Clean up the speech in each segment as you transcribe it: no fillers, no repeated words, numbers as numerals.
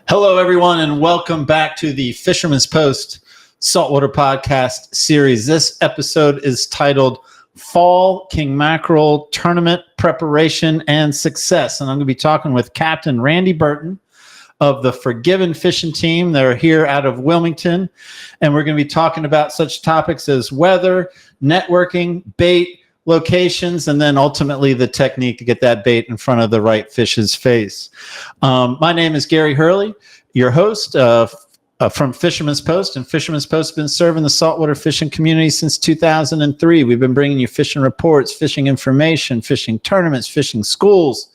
Hello, everyone, and welcome back to the Fisherman's Post Saltwater Podcast series. This episode is titled Fall King Mackerel Tournament Preparation and Success. And I'm going to be talking with Captain Randy Burton of the Forgiven Fishing Team. They're here out of Wilmington. And we're going to be talking about such topics as weather, networking, bait, locations, and then ultimately the technique to get that bait in front of the right fish's face. My name is Gary Hurley, your host from Fisherman's Post, and Fisherman's Post has been serving the saltwater fishing community since 2003. We've been bringing you fishing reports, fishing information, fishing tournaments, fishing schools,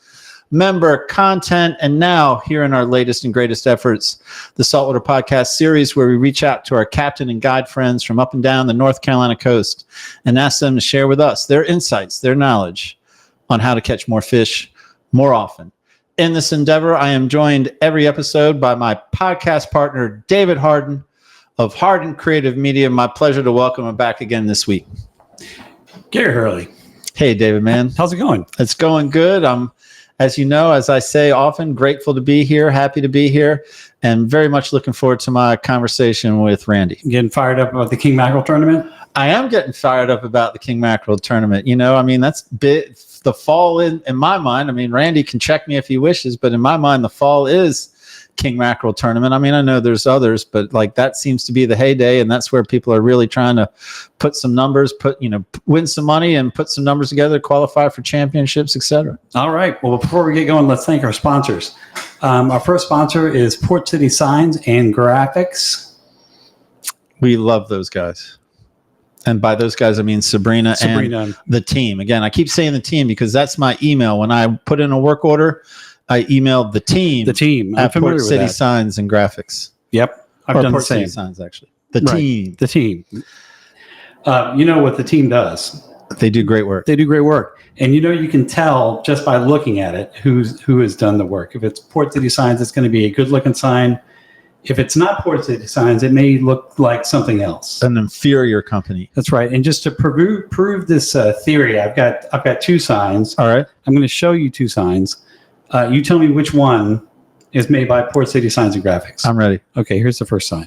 member content, and now here in our latest and greatest efforts, the Saltwater Podcast series, where we reach out to our captain and guide friends from up and down the North Carolina coast and ask them to share with us their insights, their knowledge on how to catch more fish more often. In this endeavor, I am joined every episode by my podcast partner, David Harden of Harden Creative Media. My pleasure to welcome him back again this week. Gary Hurley. Hey, David, man. How's it going? It's going good. As you know, as I say often, grateful to be here, happy to be here, and very much looking forward to my conversation with Randy. Getting fired up about the King Mackerel tournament? I am getting fired up about the King Mackerel tournament. You know, I mean, that's bit the fall in my mind. I mean, Randy can check me if he wishes, but in my mind, the fall is King Mackerel tournament. I mean, I know there's others, but like that seems to be the heyday, and that's where people are really trying to put some numbers, win some money and put some numbers together, qualify for championships, etc. All right. Well, before we get going, let's thank our sponsors. Our first sponsor is Port City Signs and Graphics. We love those guys. And by those guys, I mean Sabrina and the team. Again, I keep saying the team because that's my email. When I put in a work order, I emailed the team. The team. At Port City Signs and Graphics. Yep. I've done Port the same. City Signs, actually. The team. The team. You know what the team does? They do great work. They do great work. And you know, you can tell just by looking at it who has done the work. If it's Port City Signs, it's going to be a good looking sign. If it's not Port City Signs, it may look like something else. An inferior company. That's right. And just to prove this theory, I've got two signs. All right. I'm going to show you two signs. You tell me which one is made by Port City Signs and Graphics. I'm ready. Okay, here's the first sign.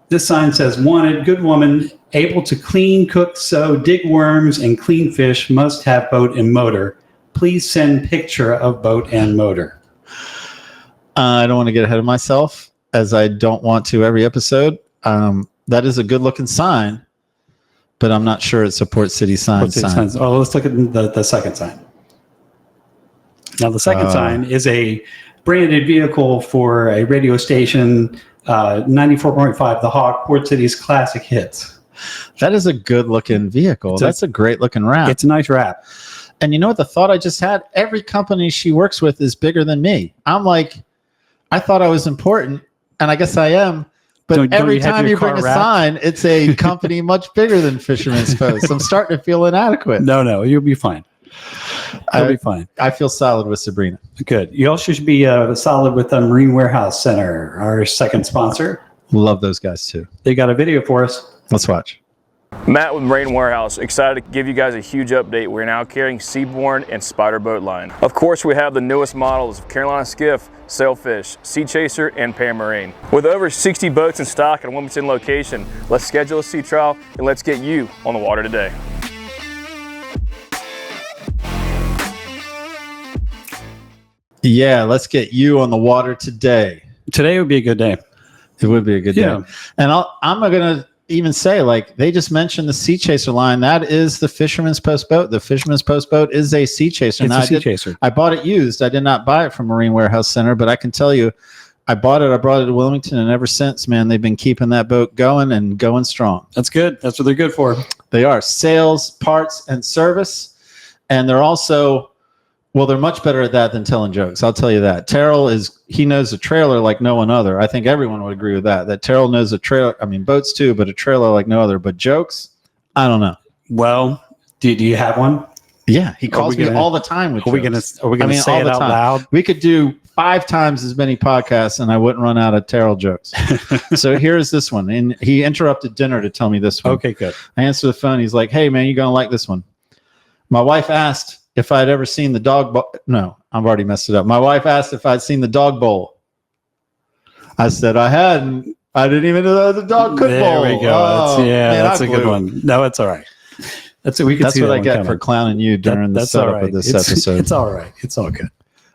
This sign says, wanted, good woman, able to clean, cook, sew, dig worms, and clean fish, must have boat and motor. Please send picture of boat and motor. I don't want to get ahead of myself, as I don't want to every episode. That is a good-looking sign, but I'm not sure it's a Port City Signs sign. Oh, let's look at the second sign. Now, the second sign is a branded vehicle for a radio station, 94.5 The Hawk, Port City's classic hits. That is a good-looking vehicle. That's a great-looking wrap. It's a nice wrap. And you know what? The thought I just had, every company she works with is bigger than me. I'm like, I thought I was important, and I guess I am. But every time you bring a sign, it's a company much bigger than Fisherman's Post. I'm starting to feel inadequate. No, you'll be fine. You'll be fine. I feel solid with Sabrina. Good. You also should be solid with the Marine Warehouse Center, our second sponsor. Love those guys too. They got a video for us. Let's watch. Matt with Marine Warehouse, excited to give you guys a huge update. We're now carrying Seaborn and Spider boat line. Of course, we have the newest models of Carolina Skiff, Sailfish, Sea Chaser, and Pan Marine. With over 60 boats in stock at a Wilmington location, let's schedule a sea trial and let's get you on the water today. Yeah, let's get you on the water today. Today would be a good day. It would be a good day. And I'm going to even say, like, they just mentioned the Sea Chaser line. That is the Fisherman's Post boat. The Fisherman's Post boat is a Sea Chaser. It's a Sea Chaser. I bought it used. I did not buy it from Marine Warehouse Center, but I can tell you, I bought it to Wilmington, and ever since, man, they've been keeping that boat going and going strong. That's good. That's what they're good for. They are. Sales, parts, and service. And they're also, well, they're much better at that than telling jokes. I'll tell you that. Terrell he knows a trailer like no one other. I think everyone would agree with that Terrell knows a trailer. I mean, boats too, but a trailer like no other. But jokes, I don't know. Well, do you have one? Yeah, he calls me all the time with jokes. Are we gonna say it out loud? We could do 5 times as many podcasts and I wouldn't run out of Terrell jokes. So here's this one. And he interrupted dinner to tell me this one. Okay, good. I answered the phone. He's like, hey, man, you're going to like this one. My wife asked if I'd ever seen the dog bowl. No, I've already messed it up. My wife asked if I'd seen the dog bowl. I said I hadn't. I didn't even know the dog could bowl. There we go. Oh, that's a good one. No, it's all right. That's what I get for clowning you during the setup of this episode. It's all right. It's all good.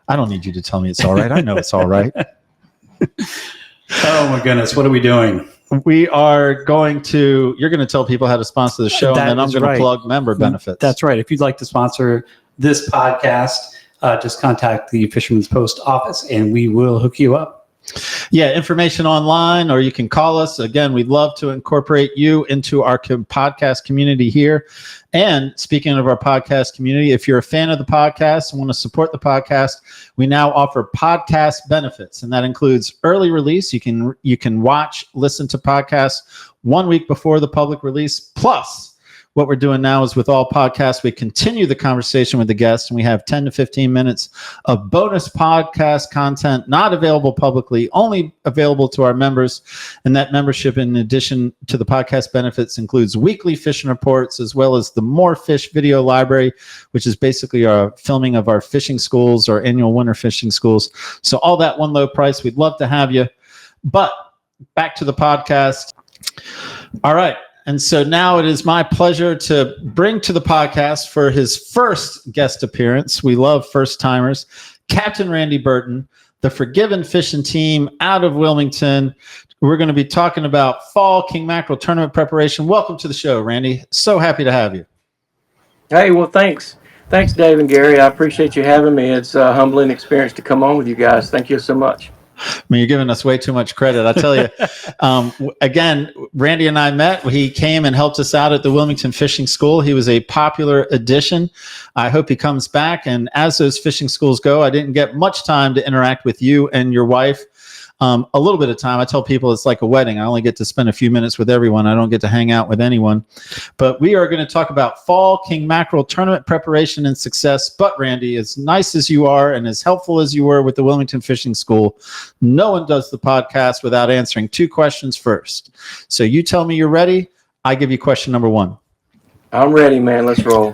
I don't need you to tell me it's all right. I know it's all right. Oh my goodness. What are we doing? You're going to tell people how to sponsor the show, and then I'm going to plug member benefits. That's right. If you'd like to sponsor this podcast, just contact the Fisherman's Post office and we will hook you up. Yeah, information online, or you can call us. Again, we'd love to incorporate you into our podcast community here. And speaking of our podcast community, if you're a fan of the podcast and want to support the podcast, we now offer podcast benefits, and that includes early release. You can listen to podcasts 1 week before the public release. Plus, what we're doing now is with all podcasts, we continue the conversation with the guests, and we have 10 to 15 minutes of bonus podcast content, not available publicly, only available to our members. And that membership, in addition to the podcast benefits, includes weekly fishing reports, as well as the More Fish video library, which is basically our filming of our fishing schools, our annual winter fishing schools. So all that one low price. We'd love to have you. But back to the podcast. All right. And so now it is my pleasure to bring to the podcast for his first guest appearance. We love first timers, Captain Randy Burton, the Forgiven Fishing Team out of Wilmington. We're going to be talking about fall king mackerel tournament preparation. Welcome to the show, Randy. So happy to have you. Hey, well, thanks. Thanks, Dave and Gary. I appreciate you having me. It's a humbling experience to come on with you guys. Thank you so much. I mean, you're giving us way too much credit. I tell you, again, Randy and I met. He came and helped us out at the Wilmington Fishing School. He was a popular addition. I hope he comes back. And as those fishing schools go, I didn't get much time to interact with you and your wife. A little bit of time. I tell people it's like a wedding. I only get to spend a few minutes with everyone. I don't get to hang out with anyone. But we are going to talk about fall king mackerel tournament preparation and success. But Randy, as nice as you are and as helpful as you were with the Wilmington Fishing School, no one does the podcast without answering 2 questions first. So you tell me you're ready. I give you question number 1. I'm ready, man. Let's roll.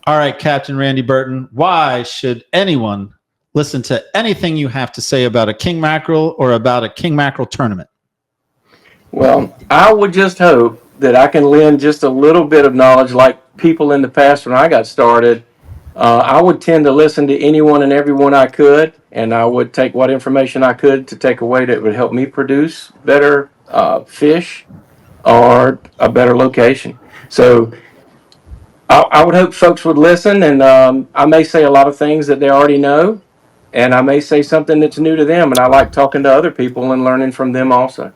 All right, Captain Randy Burton. Why should anyone listen to anything you have to say about a king mackerel or about a king mackerel tournament? Well, I would just hope that I can lend just a little bit of knowledge, like people in the past when I got started. I would tend to listen to anyone and everyone I could, and I would take what information I could to take away that would help me produce better fish or a better location. So I would hope folks would listen, and I may say a lot of things that they already know, and I may say something that's new to them, and I like talking to other people and learning from them also.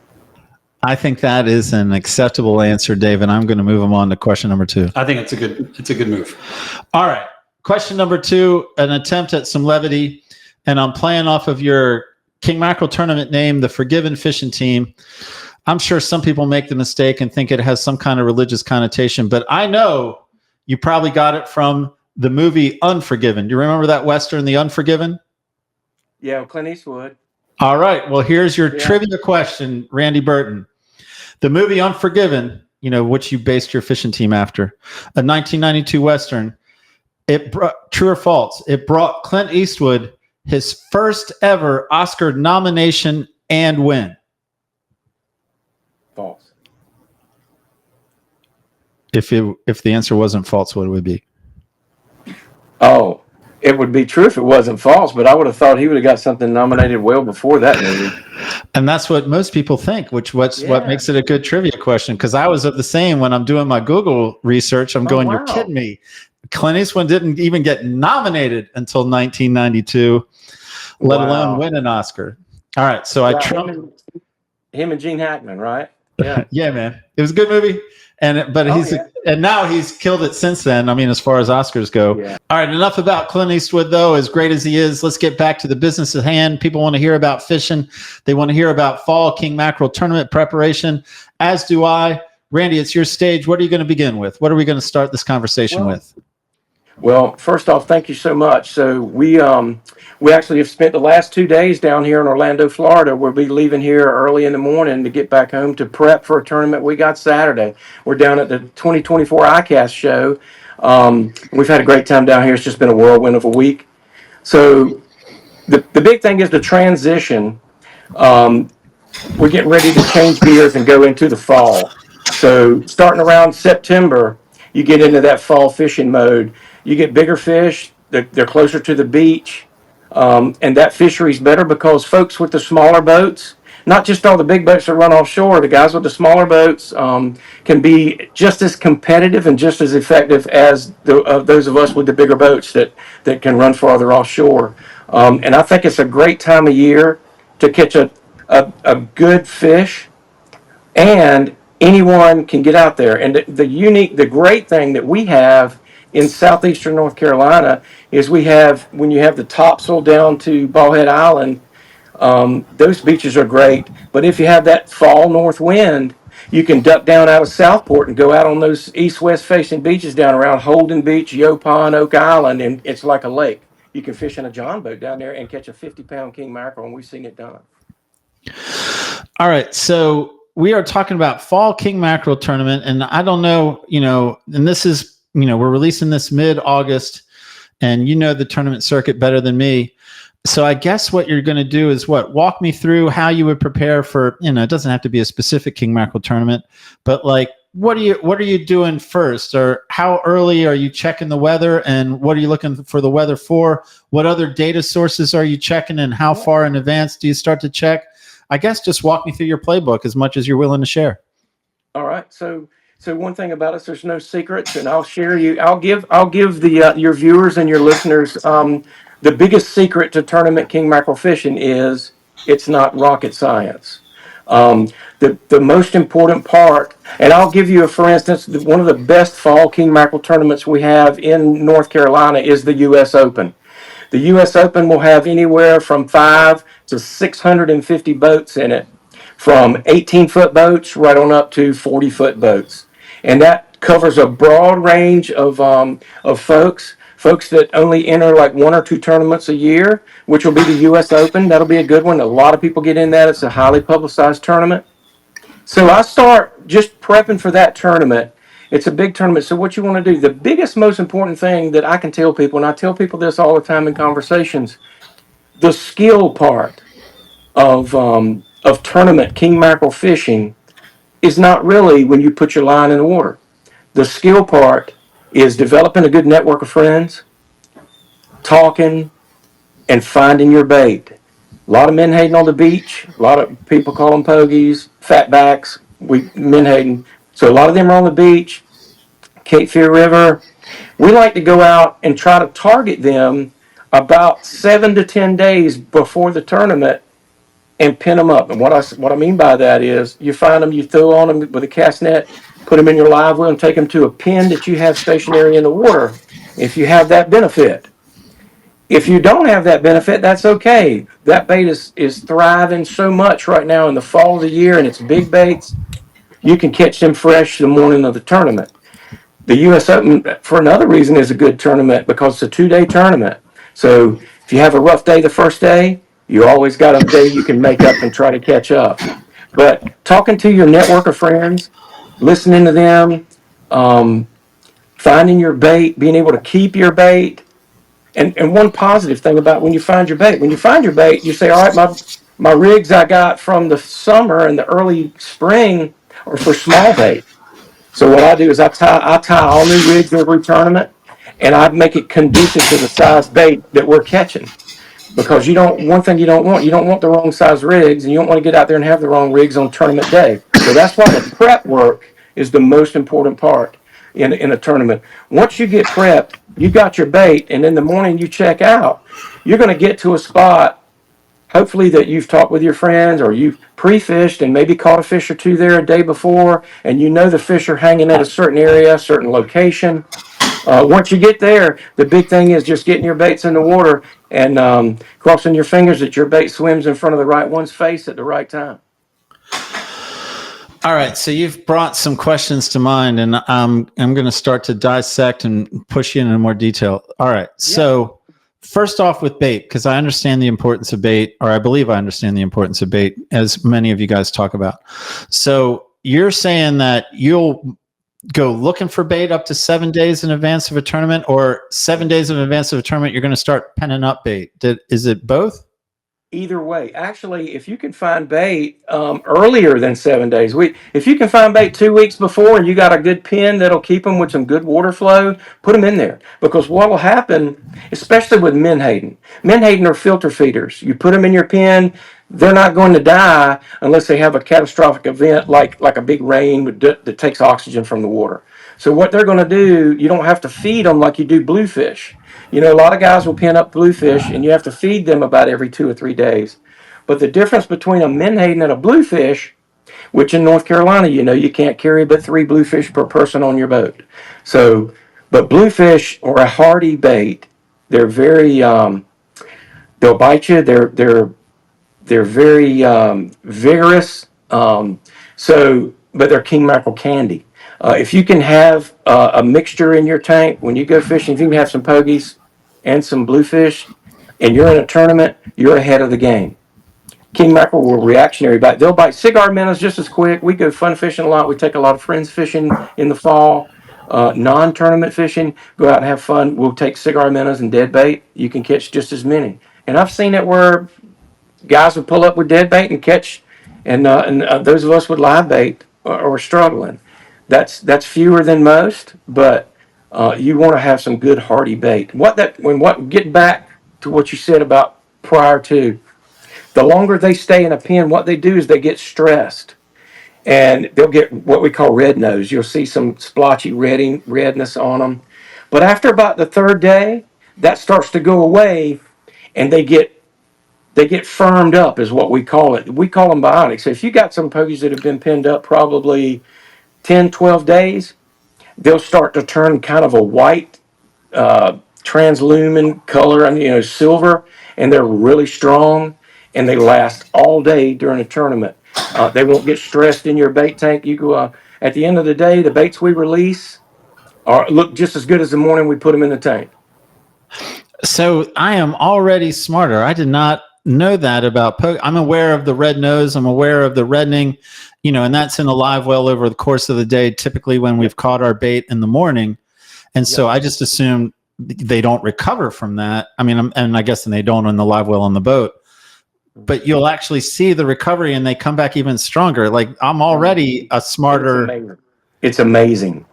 I think that is an acceptable answer, Dave, and I'm going to move them on to question number 2. I think it's a good move. All right. Question number 2, an attempt at some levity, and I'm playing off of your king mackerel tournament name, the Forgiven Fishing Team. I'm sure some people make the mistake and think it has some kind of religious connotation, but I know you probably got it from the movie Unforgiven. Do you remember that Western, The Unforgiven? Yeah, Clint Eastwood. All right. Well, here's your trivia question, Randy Burton. The movie Unforgiven, which you based your fishing team after, a 1992 Western, true or false, it brought Clint Eastwood his first ever Oscar nomination and win. False. If the answer wasn't false, what would it be? Oh, it would be true if it wasn't false, but I would have thought he would have got something nominated well before that movie. And that's what most people think, what makes it a good trivia question. Because I was of the same when I'm doing my Google research. I'm going, You're kidding me. Clint Eastwood didn't even get nominated until 1992, let alone win an Oscar. All right, so I trumped him and Gene Hackman, right? Yeah, yeah, man, it was a good movie. And now he's killed it since then. I mean, as far as Oscars go. Yeah. All right, enough about Clint Eastwood, though. As great as he is, let's get back to the business at hand. People want to hear about fishing. They want to hear about fall king mackerel tournament preparation, as do I. Randy, it's your stage. What are you going to begin with? What are we going to start this conversation with? Well, first off, thank you so much. So we actually have spent the last 2 days down here in Orlando, Florida. We'll be leaving here early in the morning to get back home to prep for a tournament we got Saturday. We're down at the 2024 ICAST show. We've had a great time down here. It's just been a whirlwind of a week. So the big thing is the transition. We're getting ready to change gears and go into the fall. So starting around September, you get into that fall fishing mode. You get bigger fish, they're closer to the beach, and that fishery's better because folks with the smaller boats, not just all the big boats that run offshore, the guys with the smaller boats can be just as competitive and just as effective as those of us with the bigger boats that can run farther offshore. And I think it's a great time of year to catch a good fish, and anyone can get out there. And the great thing that we have in southeastern North Carolina is when you have the topsail down to Ballhead Island, those beaches are great. But if you have that fall north wind, you can duck down out of Southport and go out on those east-west facing beaches down around Holden Beach, Yopon, Oak Island, and it's like a lake. You can fish in a john boat down there and catch a 50-pound king mackerel, and we've seen it done. All right, so we are talking about fall king mackerel tournament, and I don't know, and this is, we're releasing this mid-August, and the tournament circuit better than me. So I guess what you're going to do is walk me through how you would prepare for, it doesn't have to be a specific king mackerel tournament, but like, what are you doing first, or how early are you checking the weather, and what are you looking for the weather for? What other data sources are you checking, and how far in advance do you start to check? I guess just walk me through your playbook as much as you're willing to share. All right. So one thing about us, there's no secrets, and I'll give your viewers and your listeners the biggest secret to tournament king mackerel fishing is it's not rocket science. The most important part, and I'll give you for instance, one of the best fall king mackerel tournaments we have in North Carolina is the U.S. Open. The U.S. Open will have anywhere from 5 to 650 boats in it, from 18-foot boats right on up to 40-foot boats. And that covers a broad range of folks that only enter like 1 or 2 tournaments a year, which will be the U.S. Open. That'll be a good one. A lot of people get in that. It's a highly publicized tournament. So I start just prepping for that tournament. It's a big tournament. So what you want to do, the biggest, most important thing that I can tell people, and I tell people this all the time in conversations, the skill part of tournament king mackerel fishing is not really when you put your line in the water. The skill part is developing a good network of friends, talking, and finding your bait. A lot of menhaden on the beach. A lot of people call them pogies, fatbacks. Menhaden. So a lot of them are on the beach, Cape Fear River. We like to go out and try to target them about 7 to 10 days before the tournament and pin them up. And what I mean by that is you find them, you throw on them with a cast net, put them in your live well, and take them to a pin that you have stationary in the water if you have that benefit. If you don't have that benefit, that's okay. That bait is thriving so much right now in the fall of the year, and it's big baits. You can catch them fresh the morning of the tournament. The U.S. Open, for another reason, is a good tournament because it's a 2-day tournament. So if you have a rough day the first day, you always got a day you can make up and try to catch up. But talking to your network of friends, listening to them, finding your bait, being able to keep your bait. And one positive thing about when you find your bait, you say, all right, my rigs I got from the summer and the early spring are for small bait. So what I do is I tie all new rigs every tournament, and I make it conducive to the size bait that we're catching. Because one thing you don't want the wrong size rigs, and you don't want to get out there and have the wrong rigs on tournament day. So that's why the prep work is the most important part in a tournament. Once you get prepped, you got your bait, and in the morning you check out, you're going to get to a spot, hopefully that you've talked with your friends or you've pre-fished and maybe caught a fish or two there a day before, and you know the fish are hanging at a certain area, a certain location. Once you get there, the big thing is just getting your baits in the water and crossing your fingers that your bait swims in front of the right one's face at the right time. All right, so you've brought some questions to mind, and I'm going to start to dissect and push you into more detail. All right, so first off with bait, because I understand the importance of bait, or I believe I understand the importance of bait, as many of you guys talk about. So you're saying that you'll go looking for bait up to 7 days in advance of a tournament, or 7 days in advance of a tournament, you're going to start penning up bait. Is it both? Either way, actually, if you can find bait earlier than 7 days, if you can find bait 2 weeks before and you got a good pen that'll keep them with some good water flow, put them in there. Because what will happen, especially with menhaden are filter feeders. You put them in your pen, they're not going to die unless they have a catastrophic event like a big rain that takes oxygen from the water. So what they're going to do, you don't have to feed them like you do bluefish. You know, a lot of guys will pin up bluefish and you have to feed them about every 2 or 3 days. But the difference between a menhaden and a bluefish, which in North Carolina, you know, you can't carry but 3 bluefish per person on your boat. So, but bluefish are a hardy bait. They're very, they'll bite you. They're very vigorous. But they're king mackerel candy. If you can have a mixture in your tank when you go fishing, if you can have some pogies and some bluefish, and you're in a tournament, you're ahead of the game. King mackerel will reactionary bite. They'll bite cigar minnows just as quick. We go fun fishing a lot. We take a lot of friends fishing in the fall. Non-tournament fishing, go out and have fun. We'll take cigar minnows and dead bait. You can catch just as many. And I've seen it where guys would pull up with dead bait and catch, and those of us with live bait are struggling. That's fewer than most, but you want to have some good hardy bait. Getting back to what you said about prior to, the longer they stay in a pen, what they do is they get stressed, and they'll get what we call red nose. You'll see some splotchy redness on them, but after about the 3rd day, that starts to go away, and they get firmed up, is what we call it. We call them bionics. So if you got some pogies that have been pinned up probably 10, 12 days, they'll start to turn kind of a white, translumin color, and silver, and they're really strong, and they last all day during a tournament. They won't get stressed in your bait tank. You go at the end of the day, the baits we release look just as good as the morning we put them in the tank. So I am already smarter. I did not know that about I'm aware of the red nose. I'm aware of the reddening, and that's in a live well over the course of the day, typically when we've caught our bait in the morning. And so I just assume they don't recover from that. I mean, and I guess they don't on the live well on the boat, but you'll actually see the recovery and they come back even stronger. Like I'm already a smarter. It's amazing.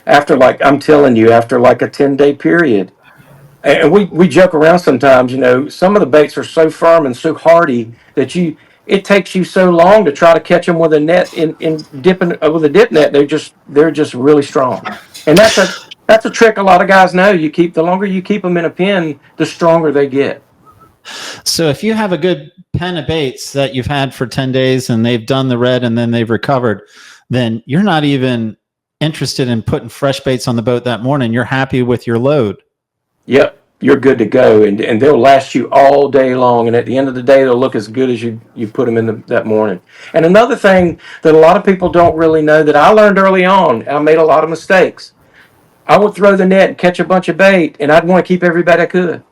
After I'm telling you, after like a 10-day period, and we joke around sometimes, some of the baits are so firm and so hardy that it takes you so long to try to catch them with a net in dipping with a dip net. They're just really strong, and that's a trick a lot of guys know. The longer you keep them in a pen, the stronger they get. So if you have a good pen of baits that you've had for 10 days and they've done the red and then they've recovered, then you're not even interested in putting fresh baits on the boat that morning. You're happy with your load. Yep, you're good to go, and they'll last you all day long, and at the end of the day, they'll look as good as you put them in that morning. And another thing that a lot of people don't really know that I learned early on, I made a lot of mistakes. I would throw the net and catch a bunch of bait, and I'd want to keep every bait I could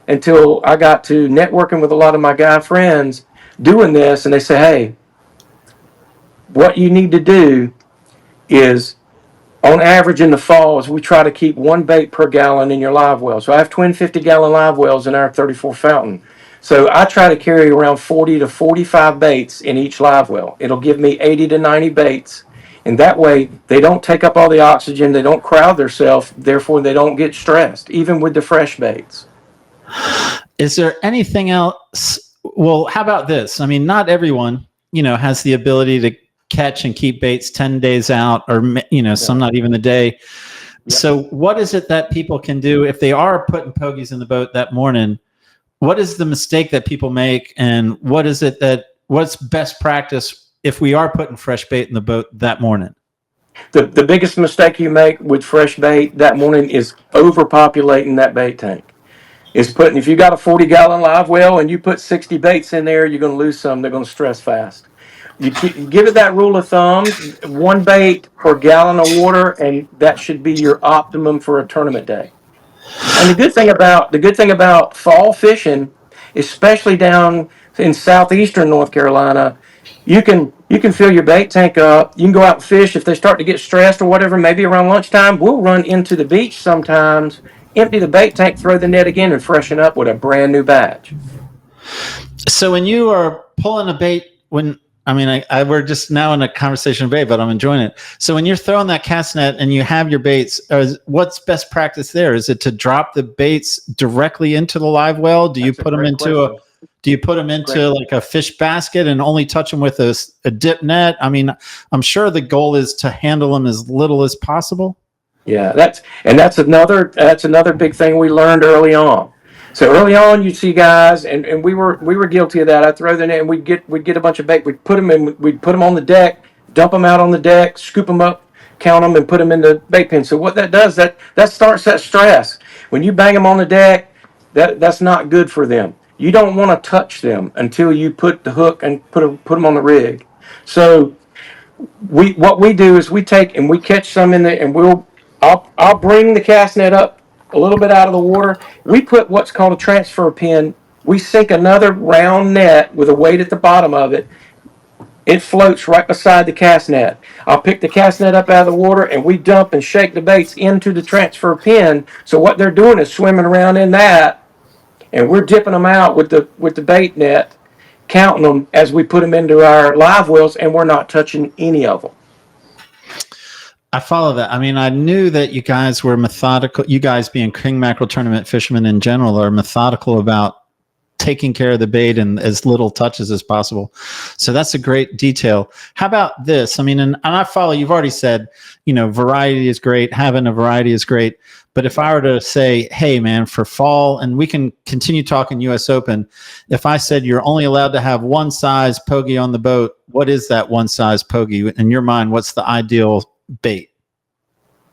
until I got to networking with a lot of my guy friends doing this, and they say, hey, what you need to do is, on average in the fall, is we try to keep 1 bait per gallon in your live well. So I have twin 50-gallon live wells in our 34 fountain. So I try to carry around 40 to 45 baits in each live well. It'll give me 80 to 90 baits. And that way, they don't take up all the oxygen, they don't crowd themselves, therefore they don't get stressed, even with the fresh baits. Is there anything else? Well, how about this? I mean, not everyone, has the ability to catch and keep baits 10 days out, or some not even a day. Yep. So what is it that people can do if they are putting pogies in the boat that morning? What is the mistake that people make, and what's best practice if we are putting fresh bait in the boat that morning? The biggest mistake you make with fresh bait that morning is overpopulating that bait tank. If you got a 40-gallon live well and you put 60 baits in there, you're going to lose some. They're going to stress fast. You give it that rule of thumb, one bait per gallon of water, and that should be your optimum for a tournament day. And the good thing about fall fishing, especially down in southeastern North Carolina, you can fill your bait tank up. You can go out and fish if they start to get stressed or whatever. Maybe around lunchtime, we'll run into the beach sometimes, empty the bait tank, throw the net again, and freshen up with a brand new batch. So when you are pulling a bait, we're just now in a conversation of bait, but I'm enjoying it. So when you're throwing that cast net and you have your baits, what's best practice there? Is it to drop the baits directly into the live well? Do you put them into like a fish basket and only touch them with a dip net? I mean, I'm sure the goal is to handle them as little as possible. Yeah, that's another big thing we learned early on. So early on, you'd see guys, and we were guilty of that. I'd throw the net, and we'd get a bunch of bait. We'd put them on the deck, dump them out on the deck, scoop them up, count them, and put them in the bait pen. So what that does, that starts that stress. When you bang them on the deck, that's not good for them. You don't want to touch them until you put the hook and put them on the rig. So what we do is we take and we catch some in there, and I'll bring the cast net up a little bit out of the water. We put what's called a transfer pin. We sink another round net with a weight at the bottom of it. It floats right beside the cast net. I'll pick the cast net up out of the water, and we dump and shake the baits into the transfer pin. So what they're doing is swimming around in that, and we're dipping them out with the bait net, counting them as we put them into our live wells, and we're not touching any of them. I follow that. I mean, I knew that you guys were methodical. You guys being king mackerel tournament fishermen in general are methodical about taking care of the bait and as little touches as possible. So that's a great detail. How about this? I mean, and I follow, you've already said, variety is great. Having a variety is great. But if I were to say, hey, man, for fall, and we can continue talking US Open, if I said you're only allowed to have one size pogie on the boat, what is that one size pogie? In your mind, what's the ideal bait?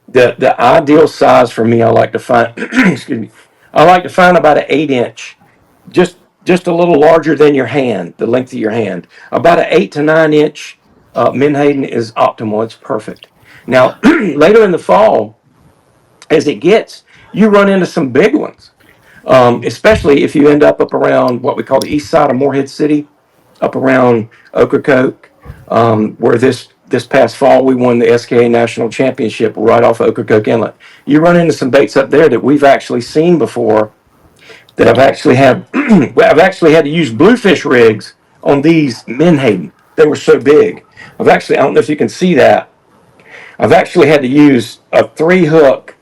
The ideal size for me, I like to find excuse me, I like to find about an 8-inch, just a little larger than your hand, the length of your hand. About an 8 to 9 inch menhaden is optimal. It's perfect. Now later in the fall, as it gets, you run into some big ones, especially if you end up around what we call the east side of Morehead City, up around Ocracoke, where this past fall, we won the SKA National Championship right off Ocracoke Inlet. You run into some baits up there that we've actually seen before, that I've actually had to use Bluefish rigs on these menhaden. They were so big. I don't know if you can see that. I've actually had to use a 3-hook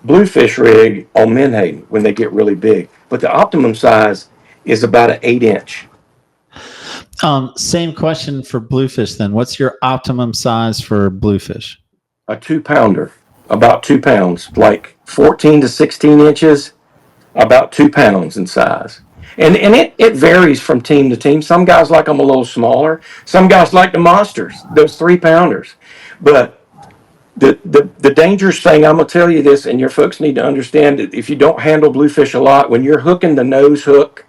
Bluefish rig on menhaden when they get really big. But the optimum size is about an 8-inch. Same question for Bluefish then. What's your optimum size for Bluefish? A 2-pounder, about 2 pounds, like 14 to 16 inches, about 2 pounds in size. And it varies from team to team. Some guys like them a little smaller. Some guys like the monsters, those 3-pounders. But the dangerous thing, I'm going to tell you this, and your folks need to understand that if you don't handle Bluefish a lot, when you're hooking the nose hook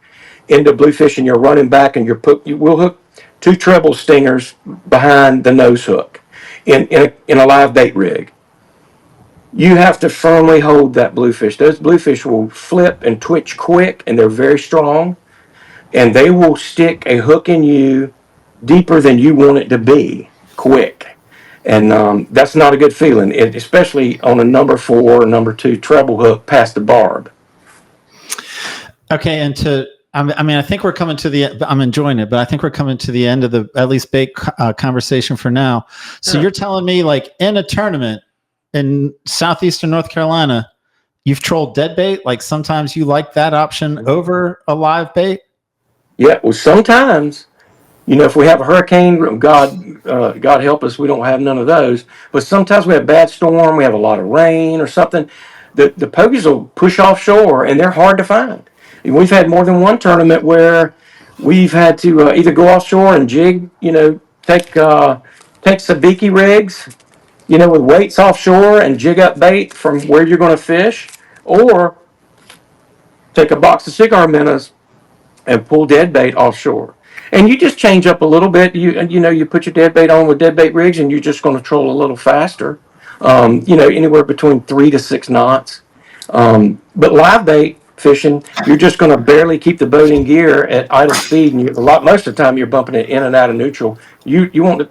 into Bluefish and you're running back and you will hook 2 treble stingers behind the nose hook in a live bait rig. You have to firmly hold that Bluefish. Those Bluefish will flip and twitch quick, and they're very strong, and they will stick a hook in you deeper than you want it to be quick. And that's not a good feeling, especially on a number 4 or number 2 treble hook past the barb. Okay, and I think we're coming to the. I'm enjoying it, but I think we're coming to the end of the at least bait conversation for now. So You're telling me, like, in a tournament in southeastern North Carolina, you've trolled dead bait? Like, sometimes you like that option over a live bait? Yeah, well, sometimes, if we have a hurricane, God help us, we don't have none of those. But sometimes we have bad storm, we have a lot of rain or something. The pogies will push offshore, and they're hard to find. We've had more than one tournament where we've had to either go offshore and jig, take sabiki rigs, with weights offshore and jig up bait from where you're going to fish, or take a box of cigar minnows and pull dead bait offshore. And you just change up a little bit. You put your dead bait on with dead bait rigs, and you're just going to troll a little faster. Anywhere between 3 to 6 knots. But live bait fishing, you're just going to barely keep the boat in gear at idle speed, and most of the time you're bumping it in and out of neutral. You want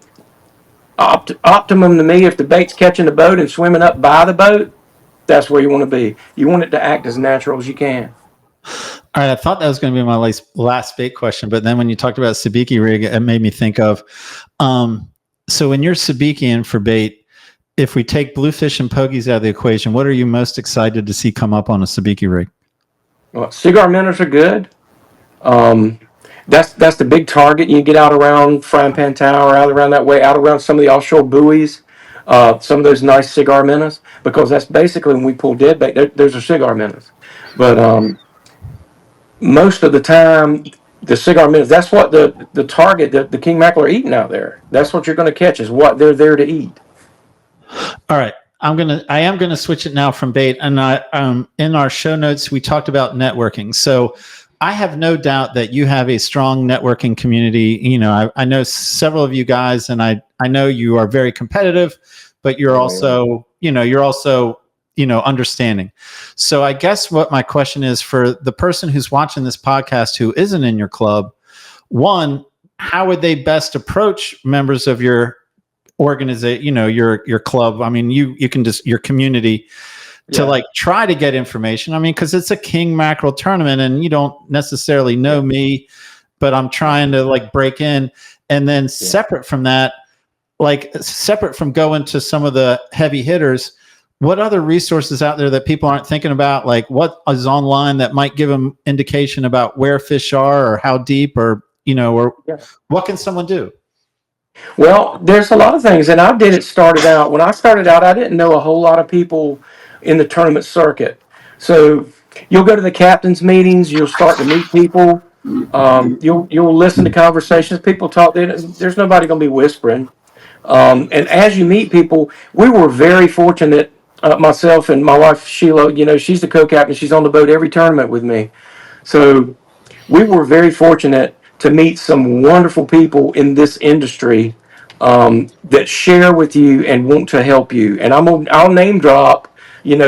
to optimum to me, if the bait's catching the boat and swimming up by the boat, that's where you want to be. You want it to act as natural as you can. All right, I thought that was going to be my last bait question, but then when you talked about sabiki rig, it made me think of, so when you're sabikiing for bait, if we take bluefish and pogies out of the equation, what are you most excited to see come up on a sabiki rig? Well, cigar minnows are good. That's the big target. You get out around Frying Pan Tower, out around that way, out around some of the offshore buoys, some of those nice cigar minnows, because that's basically when we pull dead bait, there's a cigar minnows. But most of the time, the cigar minnows, that's what the target, the king mackerel are eating out there. That's what you're going to catch, is what they're there to eat. All right. I am gonna switch it now from bait, and in our show notes we talked about networking. So I have no doubt that you have a strong networking community. I know several of you guys, and I know you are very competitive, but you're also understanding. So I guess what my question is for the person who's watching this podcast who isn't in your club, one, how would they best approach members of your organization, your club? I mean, you can just, your community, to try to get information. I mean, because it's a king mackerel tournament and you don't necessarily know me, but I'm trying to break in. And then separate from that, separate from going to some of the heavy hitters, what other resources out there that people aren't thinking about? Like what is online that might give them indication about where fish are or how deep, or what can someone do? Well, there's a lot of things, and when I started out, I didn't know a whole lot of people in the tournament circuit. So you'll go to the captain's meetings, you'll start to meet people, you'll listen to conversations, people talk, there's nobody going to be whispering. And as you meet people, we were very fortunate, myself and my wife Sheila, she's the co-captain, she's on the boat every tournament with me. So we were very fortunate to meet some wonderful people in this industry that share with you and want to help you. And I'll name drop,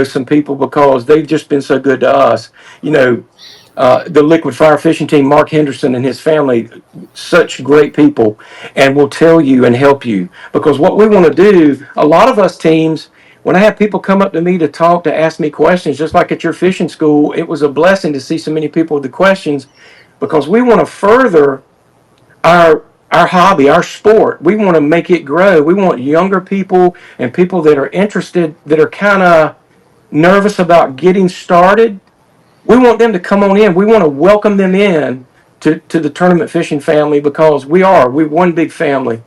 some people because they've just been so good to us. The Liquid Fire Fishing Team, Mark Henderson and his family, such great people, and will tell you and help you. Because what we want to do, a lot of us teams, when I have people come up to me to talk, to ask me questions, just like at your fishing school, it was a blessing to see so many people with the questions, because we want to further our hobby, our sport. We want to make it grow. We want younger people and people that are interested, that are kind of nervous about getting started. We want them to come on in. We want to welcome them in to the tournament fishing family, because we're one big family.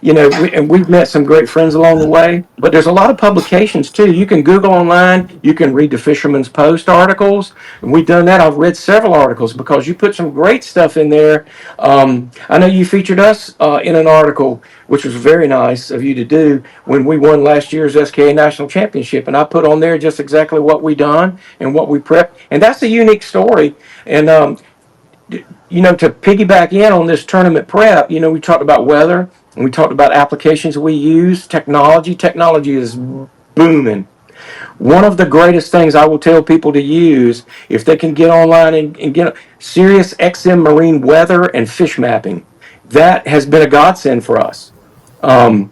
And we've met some great friends along the way, but there's a lot of publications too. You can Google online, you can read the Fisherman's Post articles, and we've done that. I've read several articles because you put some great stuff in there. I know you featured us in an article, which was very nice of you to do when we won last year's SKA National Championship, and I put on there just exactly what we done and what we prepped, and that's a unique story. And to piggyback in on this tournament prep, we talked about weather, and we talked about applications we use, technology. Technology is booming. One of the greatest things I will tell people to use, if they can get online and get Sirius XM Marine weather and fish mapping, that has been a godsend for us. And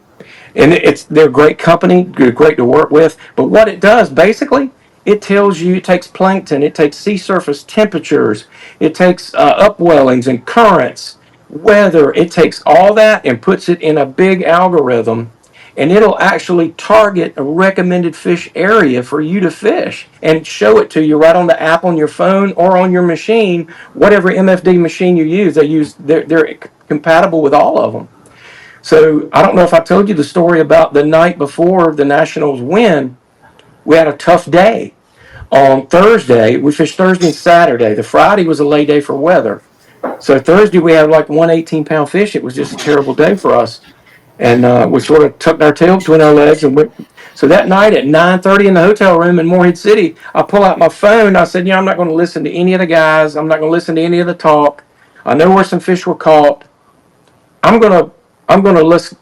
they're a great company, great to work with. But what it does, basically, it tells you, it takes plankton, it takes sea surface temperatures, it takes upwellings and currents, weather. It takes all that and puts it in a big algorithm, and it'll actually target a recommended fish area for you to fish and show it to you right on the app on your phone or on your machine, whatever MFD machine you use. They're compatible with all of them. So I don't know if I told you the story about the night before the Nationals win. We had a tough day. On Thursday, we fished Thursday and Saturday. The Friday was a lay day for weather. So Thursday we had like 1 18-pound fish. It was just a terrible day for us. And we sort of tucked our tail between our legs and went. So that night at 9:30 in the hotel room in Morehead City, I pull out my phone. I said, I'm not going to listen to any of the guys. I'm not going to listen to any of the talk. I know where some fish were caught. I'm gonna I'm gonna let's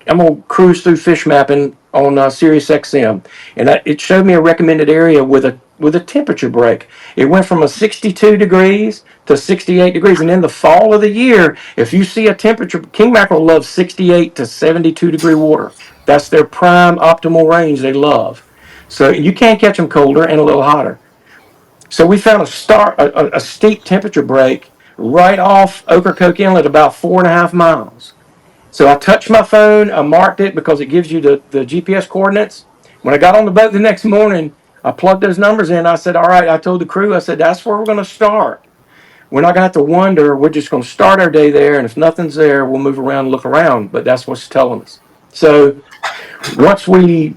I'm gonna cruise through fish mapping on Sirius XM, and it showed me a recommended area with a temperature break. It went from a 62 degrees to 68 degrees, and in the fall of the year, if you see a temperature, king mackerel loves 68 to 72 degree water. That's their prime optimal range they love. So you can't catch them colder and a little hotter. So we found a steep temperature break right off Ocracoke Inlet, about 4.5 miles. So I touched my phone, I marked it because it gives you the GPS coordinates. When I got on the boat the next morning, I plugged those numbers in. I said, all right, I told the crew, I said, that's where we're going to start. We're not going to have to wonder. We're just going to start our day there. And if nothing's there, we'll move around and look around. But that's what's telling us. So once we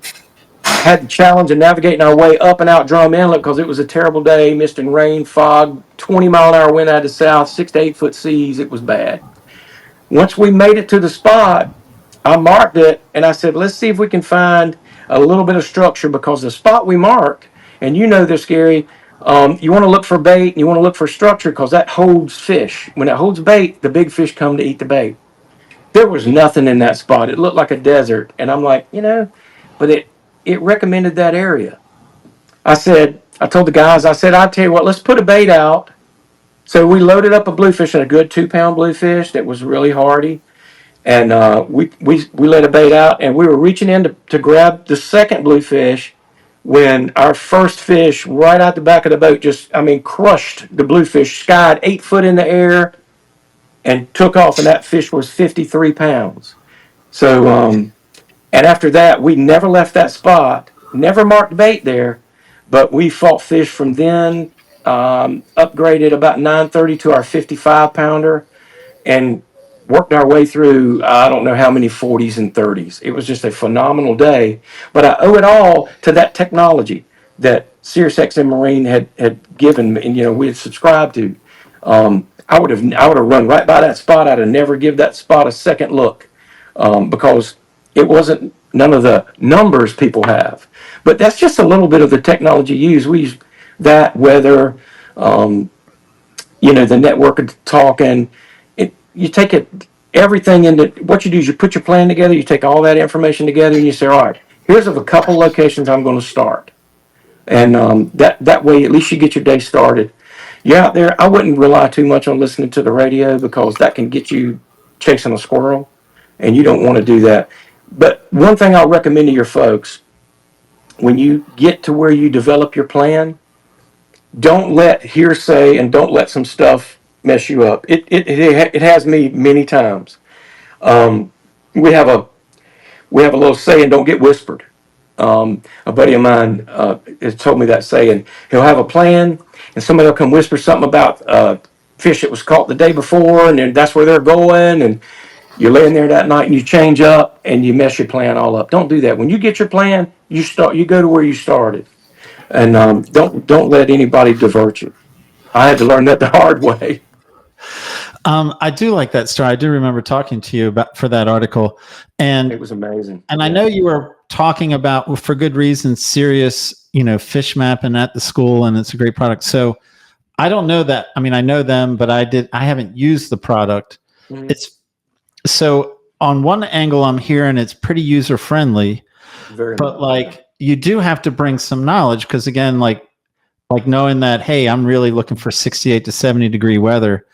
had the challenge of navigating our way up and out Drum Inlet because it was a terrible day, mist and rain, fog, 20-mile-an-hour wind out of the south, 6 to 8 foot seas. It was bad. Once we made it to the spot, I marked it and I said, let's see if we can find a little bit of structure because the spot we marked, and you know this, Gary, you want to look for bait and you want to look for structure because that holds fish. When it holds bait, the big fish come to eat the bait. There was nothing in that spot. It looked like a desert. And I'm like, but it recommended that area. I told the guys, I said, I'll tell you what, let's put a bait out. So we loaded up a bluefish, and a good 2-pound bluefish that was really hardy. And we let a bait out, and we were reaching in to grab the second bluefish when our first fish right out the back of the boat crushed the bluefish, skied 8 foot in the air, and took off, and that fish was 53 pounds. So, and after that, we never left that spot, never marked bait there, but we fought fish from then, upgraded about 9:30 to our 55-pounder, and worked our way through, I don't know how many 40s and 30s. It was just a phenomenal day, but I owe it all to that technology that SiriusXM Marine had given me, and we had subscribed to. I would have run right by that spot. I'd have never give that spot a second look because it wasn't none of the numbers people have. But that's just a little bit of the technology used. We use that weather, the network of talking. You take everything into what you do is you put your plan together. You take all that information together and you say, all right, here's of a couple locations I'm going to start, and that way at least you get your day started. You're out there. I wouldn't rely too much on listening to the radio because that can get you chasing a squirrel, and you don't want to do that. But one thing I'll recommend to your folks, when you get to where you develop your plan, don't let hearsay and don't let some stuff mess you up. It has me many times. We have a little saying, don't get whispered. A buddy of mine has told me that saying. He'll have a plan, and somebody will come whisper something about fish that was caught the day before, and then that's where they're going, and you're laying there that night and you change up and you mess your plan all up. Don't do that. When you get your plan, you go to where you started, and don't let anybody divert you. I had to learn that the hard way. I do like that story. I do remember talking to you for that article, and it was amazing. And I know you were talking about, for good reason, Sirius, fish mapping at the school, and it's a great product. So I don't know that. I mean, I know them, but I haven't used the product. Mm-hmm. So on one angle, I'm hearing it's pretty user friendly, but like you do have to bring some knowledge because again, like knowing that, hey, I'm really looking for 68 to 70 degree weather.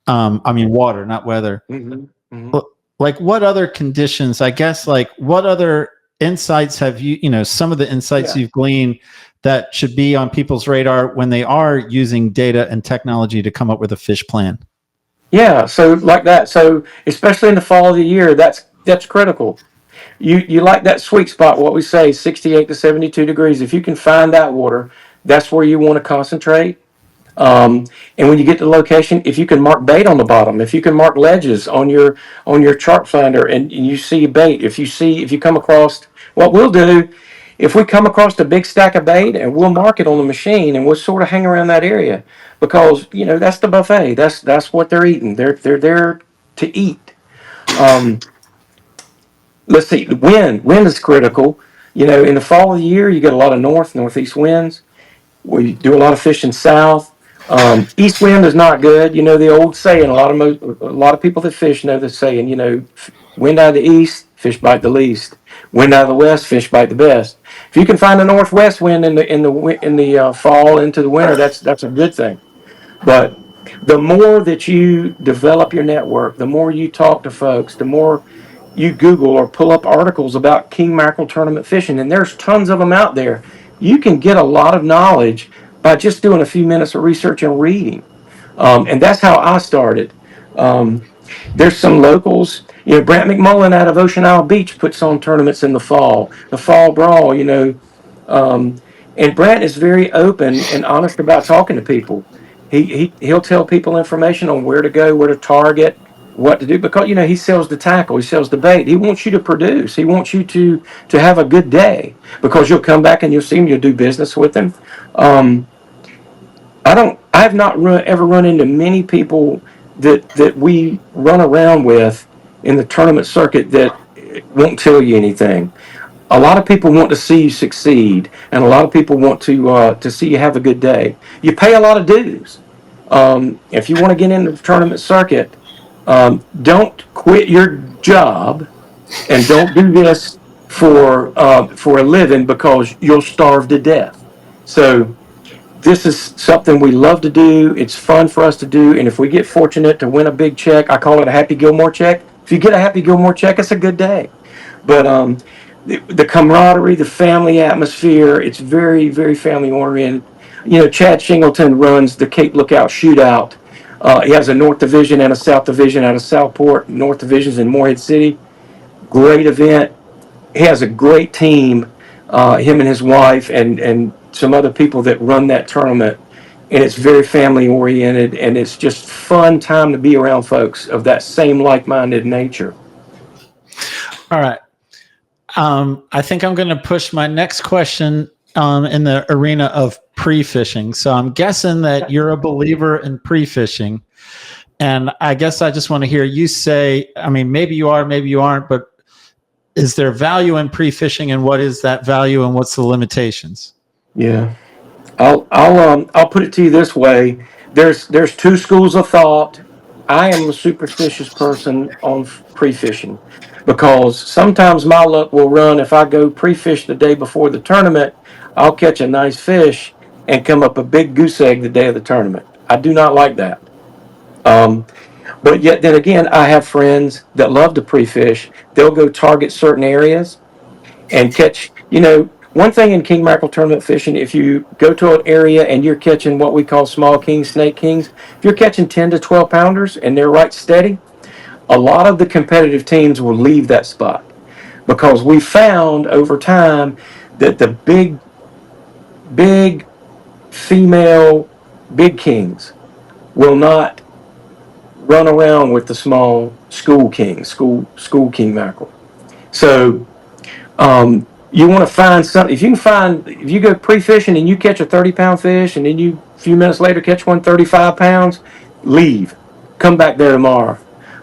I mean, water, not weather. Mm-hmm. Mm-hmm. Like what other conditions, I guess, like what other insights have you, some of the insights you've gleaned that should be on people's radar when they are using data and technology to come up with a fish plan? Yeah. So like that. So especially in the fall of the year, that's critical. You like that sweet spot, what we say, 68 to 72 degrees. If you can find that water, that's where you want to concentrate. And when you get to the location, if you can mark bait on the bottom, if you can mark ledges on your chart finder, and you see bait, if you come across, what we'll do, if we come across a big stack of bait, and we'll mark it on the machine, and we'll sort of hang around that area because that's the buffet. That's what they're eating. They're there to eat. Let's see. Wind is critical. In the fall of the year, you get a lot of northeast winds. We do a lot of fishing south. East wind is not good. You know the old saying. A lot of people that fish know the saying. You know, wind out of the east, fish bite the least. Wind out of the west, fish bite the best. If you can find a northwest wind in the fall into the winter, that's a good thing. But the more that you develop your network, the more you talk to folks, the more you Google or pull up articles about king mackerel tournament fishing, and there's tons of them out there. You can get a lot of knowledge by just doing a few minutes of research and reading. And that's how I started. There's some locals, you know, Brant McMullen out of Ocean Isle Beach puts on tournaments in the fall brawl, you know. And Brant is very open and honest about talking to people. He'll tell people information on where to go, where to target, what to do, because, you know, he sells the tackle, he sells the bait. He wants you to produce. He wants you to have a good day, because you'll come back and you'll see him, you'll do business with him. I have not ever run into many people that we run around with in the tournament circuit that won't tell you anything. A lot of people want to see you succeed, and a lot of people want to see you have a good day. You pay a lot of dues. If you want to get into the tournament circuit, don't quit your job, and don't do this for a living, because you'll starve to death. So this is something we love to do. It's fun for us to do, and if we get fortunate to win a big check, I call it a Happy Gilmore check. If you get a Happy Gilmore check, it's a good day. But the camaraderie, the family atmosphere, it's very, very family oriented. You know, Chad Shingleton runs the Cape Lookout Shootout. He has a North Division and a South Division out of Southport. North Division's in Morehead City. Great event. He has a great team, him and his wife and some other people that run that tournament. And it's very family oriented, and it's just fun time to be around folks of that same like-minded nature. All right. I think I'm going to push my next question in the arena of pre-fishing. So I'm guessing that you're a believer in pre-fishing. And I guess I just want to hear you say, I mean, maybe you are, maybe you aren't, but is there value in pre-fishing, and what is that value, and what's the limitations? Yeah. I'll put it to you this way. There's two schools of thought. I am a superstitious person on pre-fishing, because sometimes my luck will run. If I go pre-fish the day before the tournament, I'll catch a nice fish and come up a big goose egg the day of the tournament. I do not like that. But yet then again, I have friends that love to pre-fish. They'll go target certain areas and catch, you know, one thing in king mackerel tournament fishing, if you go to an area and you're catching what we call small kings, snake kings, if you're catching 10 to 12 pounders and they're right steady, a lot of the competitive teams will leave that spot, because we found over time that the big female big kings will not run around with the small school king mackerel. So you want to find something. If you go pre-fishing and you catch a 30-pound fish, and then you a few minutes later catch one 35 pounds, leave, come back there tomorrow.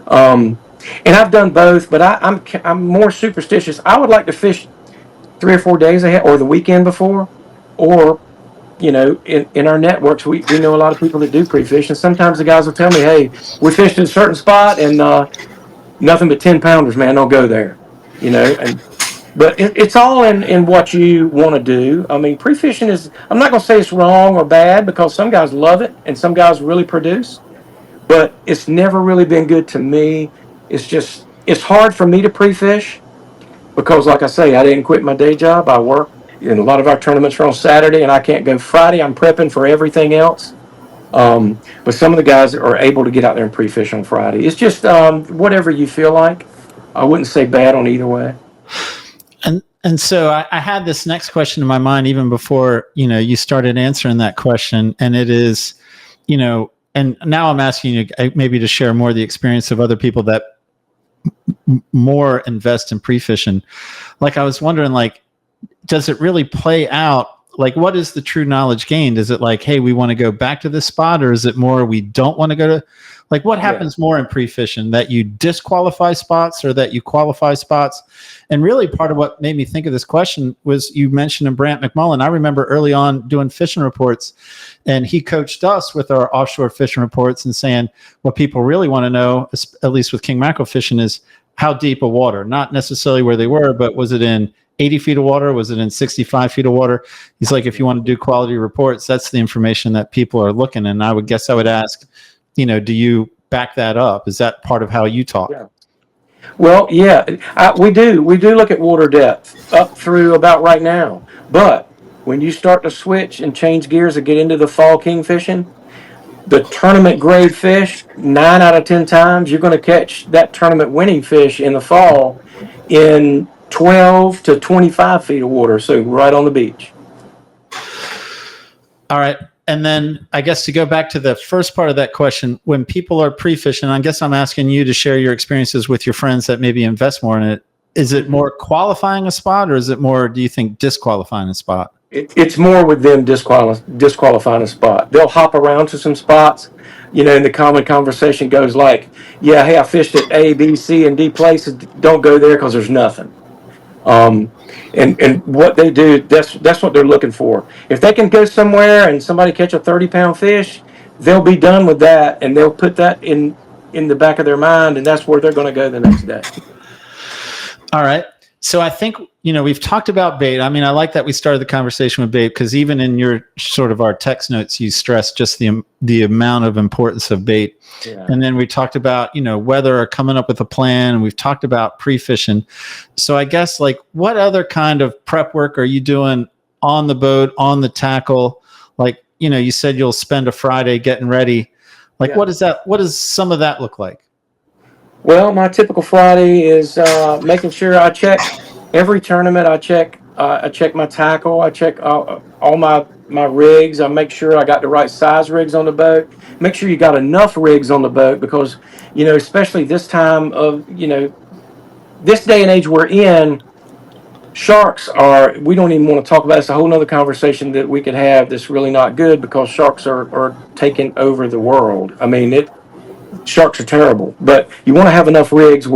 And I've done both, but I'm more superstitious. I would like to fish 3 or 4 days ahead, or the weekend before, or, you know, in our networks, we know a lot of people that do pre-fish, and sometimes the guys will tell me, hey, we fished in a certain spot, and nothing but 10 pounders, man, don't go there, you know. But it's all in what you want to do. I mean, pre-fishing is, I'm not going to say it's wrong or bad, because some guys love it and some guys really produce, but it's never really been good to me. It's hard for me to pre-fish, because, like I say, I didn't quit my day job. I work, and a lot of our tournaments are on Saturday, and I can't go Friday. I'm prepping for everything else. But some of the guys are able to get out there and pre-fish on Friday. It's just whatever you feel like. I wouldn't say bad on either way. And so I had this next question in my mind even before, you know, you started answering that question, and it is, you know, and now I'm asking you maybe to share more of the experience of other people that more invest in pre-fishing. Like, I was wondering, like, does it really play out like, what is the true knowledge gained? Is it like, hey, we want to go back to this spot, or is it more we don't want to go to? Like, what happens more in pre-fishing, that you disqualify spots or that you qualify spots? And really, part of what made me think of this question was you mentioned in Brant McMullen. I remember early on doing fishing reports, and he coached us with our offshore fishing reports and saying what people really want to know, at least with king mackerel fishing, is how deep a water, not necessarily where they were, but was it in 80 feet of water? Was it in 65 feet of water? He's like, if you want to do quality reports, that's the information that people are looking. And I would ask, do you back that up? Is that part of how you talk? Yeah. Well, yeah, we do. We do look at water depth up through about right now. But when you start to switch and change gears and get into the fall king fishing, the tournament grade fish, 9 out of 10 times, you're going to catch that tournament winning fish in the fall in 12 to 25 feet of water. So right on the beach. All right. And then I guess to go back to the first part of that question, when people are pre-fishing, I guess I'm asking you to share your experiences with your friends that maybe invest more in it. Is it more qualifying a spot, or is it more, do you think, disqualifying a spot? It's more with them disqualifying a spot. They'll hop around to some spots, and the common conversation goes like, yeah, hey, I fished at A, B, C, and D places. Don't go there because there's nothing. And what they do, that's what they're looking for. If they can go somewhere and somebody catch a 30-pound fish, they'll be done with that, and they'll put that in the back of their mind, and that's where they're going to go the next day. All right. So I think, we've talked about bait. I mean, I like that we started the conversation with bait, because even in your sort of our text notes, you stress just the amount of importance of bait. Yeah. And then we talked about, weather or coming up with a plan. And we've talked about pre-fishing. So I guess, like, what other kind of prep work are you doing on the boat, on the tackle? Like, you said you'll spend a Friday getting ready. Like, yeah. What does some of that look like? Well, my typical Friday is making sure I check every tournament. I check my tackle. I check all my rigs. I make sure I got the right size rigs on the boat. Make sure you got enough rigs on the boat, because, especially this time of, this day and age we're in, sharks are, we don't even want to talk about it. It's a whole nother conversation that we could have that's really not good, because sharks are taking over the world. I mean, sharks are terrible, but you want to have enough rigs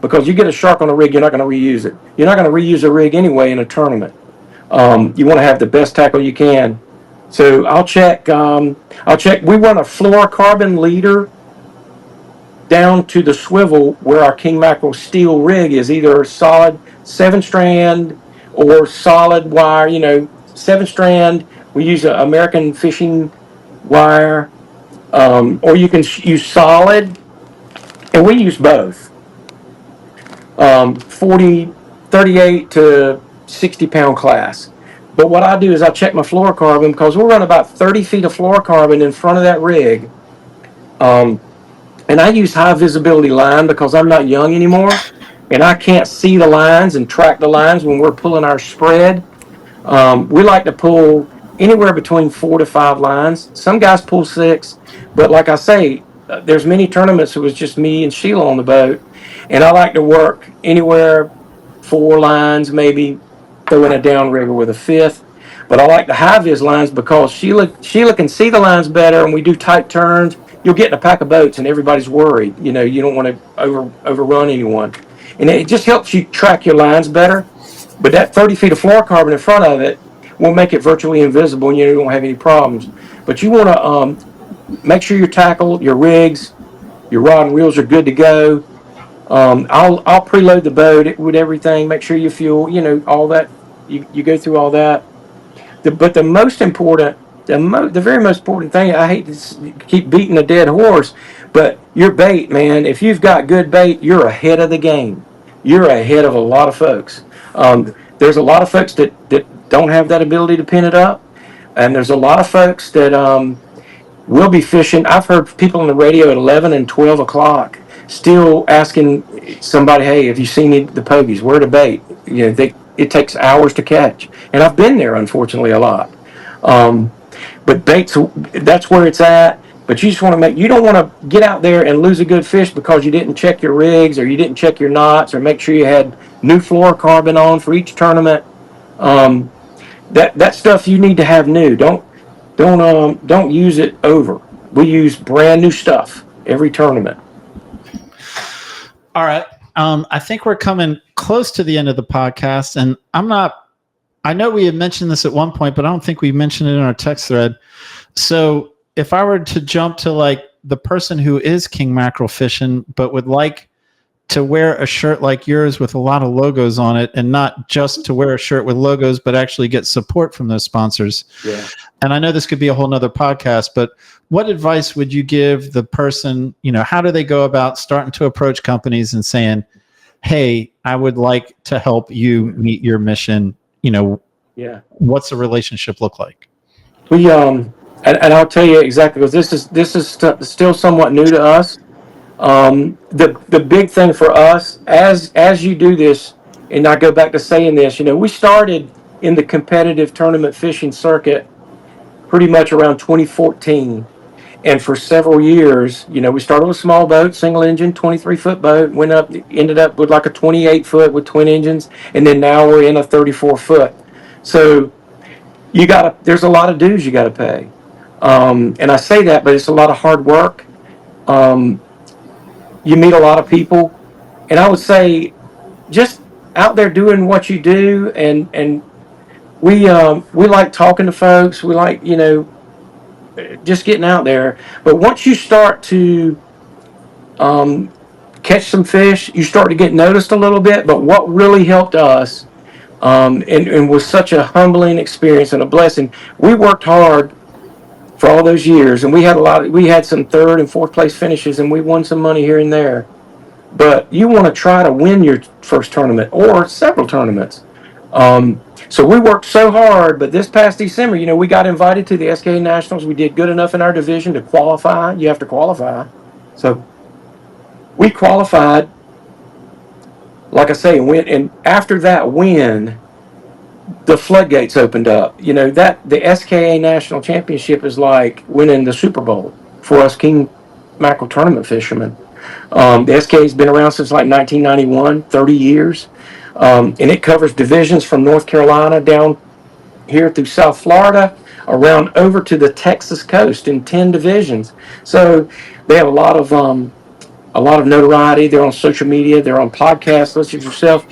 because you get a shark on a rig, you're not going to reuse it. You're not going to reuse a rig anyway in a tournament. You want to have the best tackle you can. So I'll check. We run a fluorocarbon leader down to the swivel where our king mackerel steel rig is, either solid 7-strand or solid wire. 7-strand. We use an American fishing wire. Or you can use solid, and we use both. 38 to 60-pound class. But what I do is I check my fluorocarbon, because we'll run about 30 feet of fluorocarbon in front of that rig. And I use high visibility line because I'm not young anymore, and I can't see the lines and track the lines when we're pulling our spread. We like to pull anywhere between 4 to 5 lines. Some guys pull 6, but like I say, there's many tournaments it was just me and Sheila on the boat, and I like to work anywhere 4 lines, maybe throw in a downrigger with a 5th. But I like the high vis lines because Sheila can see the lines better, and we do tight turns. You'll get in a pack of boats and everybody's worried. You don't want to overrun anyone, and it just helps you track your lines better. But that 30 feet of fluorocarbon in front of it will make it virtually invisible, and you don't have any problems. But you want to make sure your tackle, your rigs, your rod and reels are good to go. I'll preload the boat with everything. Make sure you fuel, all that. You go through all that. But the most important, the very most important thing, I hate to keep beating a dead horse, but your bait, man, if you've got good bait, you're ahead of the game. You're ahead of a lot of folks. There's a lot of folks that don't have that ability to pin it up, and there's a lot of folks that will be fishing. I've heard people on the radio at 11 and 12 o'clock still asking somebody, hey, have you seen the pogies? Where to bait? It takes hours to catch, and I've been there, unfortunately, a lot. But baits, that's where it's at. But you just want to you don't want to get out there and lose a good fish because you didn't check your rigs, or you didn't check your knots, or make sure you had new fluorocarbon on for each tournament. that stuff you need to have new. Don't use it over. We use brand new stuff every tournament. All right. I think we're coming close to the end of the podcast, and I know we had mentioned this at one point, but I don't think we mentioned it in our text thread. So if I were to jump to like the person who is king mackerel fishing, but would like to wear a shirt like yours with a lot of logos on it, and not just to wear a shirt with logos, but actually get support from those sponsors. Yeah. And I know this could be a whole nother podcast, but what advice would you give the person, how do they go about starting to approach companies and saying, hey, I would like to help you meet your mission? Yeah. What's the relationship look like? We and I'll tell you exactly, because this is still somewhat new to us. The big thing for us, as you do this, and I go back to saying this, we started in the competitive tournament fishing circuit pretty much around 2014. And for several years, we started with a small boat, single engine, 23-foot boat, ended up with like a 28-foot with twin engines, and then now we're in a 34-foot. So there's a lot of dues you got to pay. And I say that, but it's a lot of hard work. You meet a lot of people, and I would say just out there doing what you do, and we like talking to folks. We like, just getting out there. But once you start to catch some fish, you start to get noticed a little bit. But what really helped us, and was such a humbling experience and a blessing, we worked hard for all those years, and we had some third and fourth place finishes, and we won some money here and there. But you want to try to win your first tournament or several tournaments. So we worked so hard, but this past December, we got invited to the SKA Nationals. We did good enough in our division to qualify. You have to qualify. So we qualified, like I say, and after that win, the floodgates opened up. That the SKA National Championship is like winning the Super Bowl for us king mackerel tournament fishermen. The SKA has been around since like 1991, 30 years. And it covers divisions from North Carolina down here through South Florida, around over to the Texas coast in 10 divisions. So they have a lot of notoriety. They're on social media. They're on podcasts. Listen to yourself.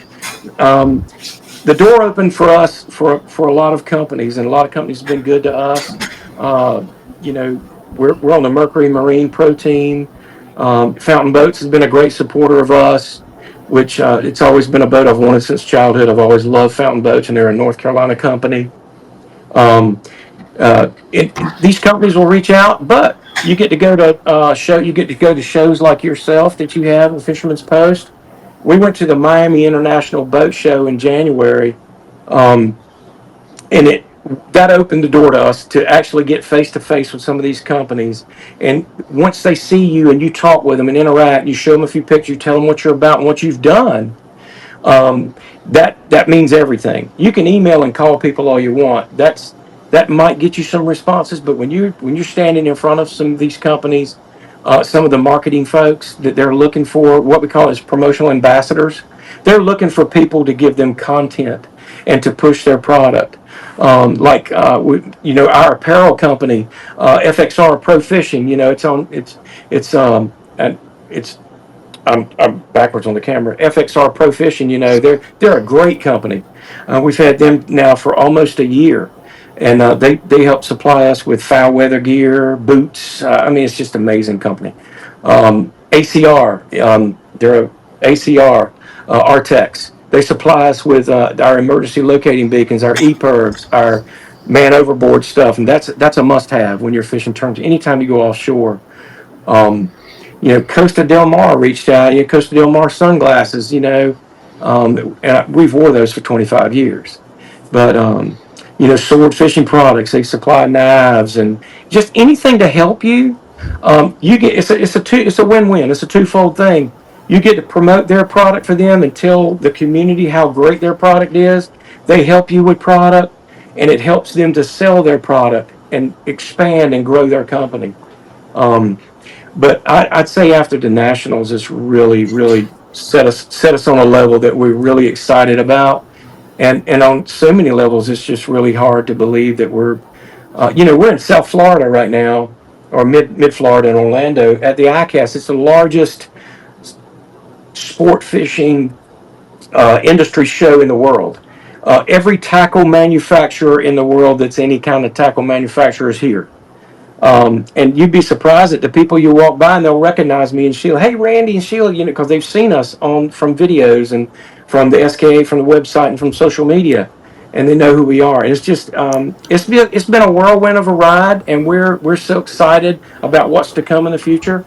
The door opened for us for a lot of companies, and a lot of companies have been good to us. We're on the Mercury Marine Pro team. Fountain Boats has been a great supporter of us, which it's always been a boat I've wanted since childhood. I've always loved Fountain Boats, and they're a North Carolina company. These companies will reach out, but you get to go to You get to go to shows like yourself that you have in Fisherman's Post. We went to the Miami International Boat Show in January, and that opened the door to us to actually get face to face with some of these companies. And once they see you and you talk with them and interact, you show them a few pictures, you tell them what you're about and what you've done. That means everything. You can email and call people all you want. That might get you some responses, but when you're standing in front of some of these companies, some of the marketing folks that they're looking for, what we call as promotional ambassadors, they're looking for people to give them content and to push their product. Our apparel company, FXR Pro Fishing. I'm backwards on the camera. FXR Pro Fishing. They're a great company. We've had them now for almost a year, and they help supply us with foul weather gear, boots. It's just an amazing company. ACR. They're ACR Artex. They supply us with our emergency locating beacons, our EPIRBs, our man overboard stuff, and that's a must-have when you're fishing terms. Anytime you go offshore, Costa Del Mar reached out. Costa Del Mar sunglasses. And we've wore those for 25 years. But sword fishing products. They supply knives and just anything to help you. You get it's a win-win. It's a twofold thing. You get to promote their product for them and tell the community how great their product is. They help you with product, and it helps them to sell their product and expand and grow their company. But I'd say after the Nationals, it's really, really set us on a level that we're really excited about. And on so many levels, it's just really hard to believe that we're in South Florida right now, or mid Florida in Orlando at the ICAST. It's the largest sport fishing industry show in the world. Every tackle manufacturer in the world that's any kind of tackle manufacturer is here. And you'd be surprised at the people you walk by and they'll recognize me and Sheila. Hey, Randy and Sheila, because they've seen us from videos and from the SKA, from the website, and from social media, and they know who we are. And it's just it's been a whirlwind of a ride, and we're so excited about what's to come in the future.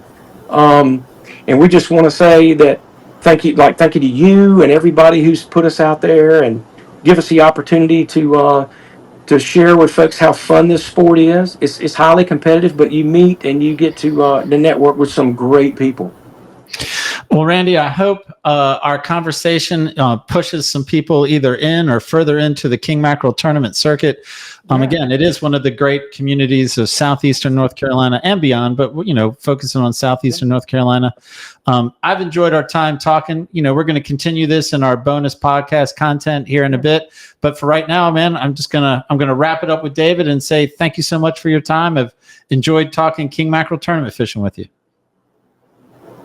And we just want to say that thank you to you and everybody who's put us out there and give us the opportunity to share with folks how fun this sport is. It's highly competitive, but you meet and you get to network with some great people. Well, Randy, I hope our conversation pushes some people either in or further into the King Mackerel tournament circuit. Again, it is one of the great communities of southeastern North Carolina and beyond, but focusing on southeastern North Carolina. I've enjoyed our time talking. We're going to continue this in our bonus podcast content here in a bit, but for right now, man, I'm gonna wrap it up with David and say thank you so much for your time. I've enjoyed talking King Mackerel tournament fishing with you.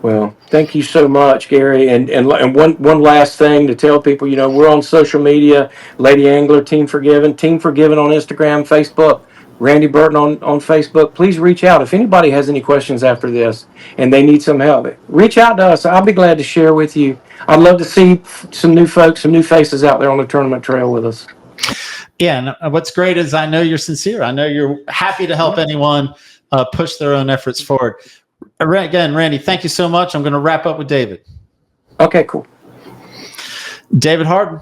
Well, thank you so much, Gary. And one last thing to tell people, we're on social media, Lady Angler, Team Forgiven on Instagram, Facebook, Randy Burton on Facebook. Please reach out. If anybody has any questions after this and they need some help, reach out to us. I'll be glad to share with you. I'd love to see some new folks, some new faces out there on the tournament trail with us. Yeah, and what's great is I know you're sincere. I know you're happy to help anyone push their own efforts forward. Again, Randy, thank you so much. I'm going to wrap up with David. Okay, cool. David Harden.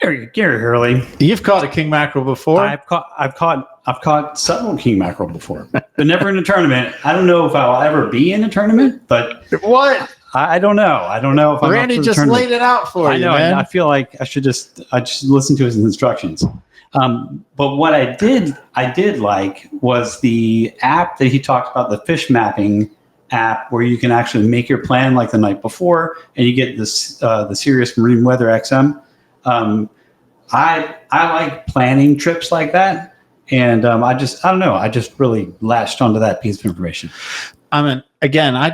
Gary Hurley. You've caught a king mackerel before. I've caught several king mackerel before, but never in a tournament. I don't know if I'll ever be in a tournament, but what? I don't know. I don't know if I'm Randy just laid it out for you. I know. Man. I feel like I should just listen to his instructions. But what I did like was the app that he talked about, the fish mapping app, where you can actually make your plan like the night before, and you get this the Sirius Marine Weather XM. I like planning trips like that, and I don't know. I just really latched onto that piece of information. I mean, again, I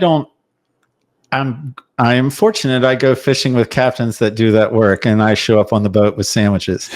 am fortunate. I go fishing with captains that do that work, and I show up on the boat with sandwiches.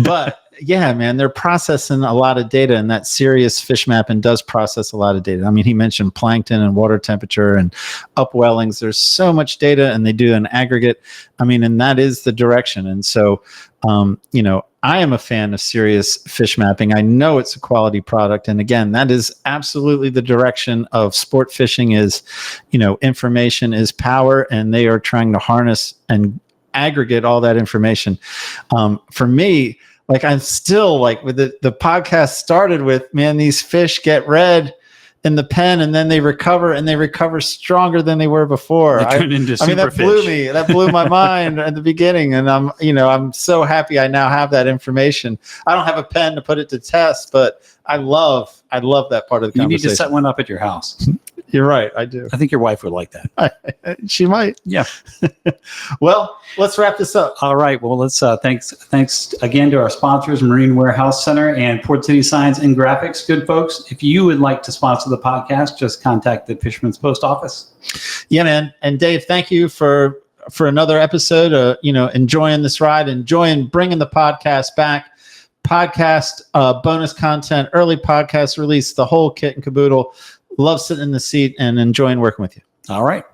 But yeah, man, they're processing a lot of data, and that Sirius fish mapping does process a lot of data. I mean, he mentioned plankton and water temperature and upwellings. There's so much data, and they do an aggregate. I mean, and that is the direction. And so, I am a fan of Sirius fish mapping. I know it's a quality product. And again, that is absolutely the direction of sport fishing is, information is power, and they are trying to harness and aggregate all that information. For me, I'm still with the podcast started with, man, these fish get red in the pen and then they recover, and they recover stronger than they were before. They turn into super that fish. blew me. That blew my mind at the beginning. And I'm so happy I now have that information. I don't have a pen to put it to test, but I love that part of the conversation. You need to set one up at your house. You're right. I do. I think your wife would like that. She might. Yeah. Well, let's wrap this up. All right. Well, let's thanks again to our sponsors, Marine Warehouse Center and Port City Signs and Graphics. Good folks. If you would like to sponsor the podcast, just contact the Fisherman's Post office. Yeah, man. And Dave, thank you for another episode. Enjoying this ride, enjoying bringing the podcast back. Podcast, bonus content, early podcast release, the whole kit and caboodle. Love sitting in the seat and enjoying working with you. All right.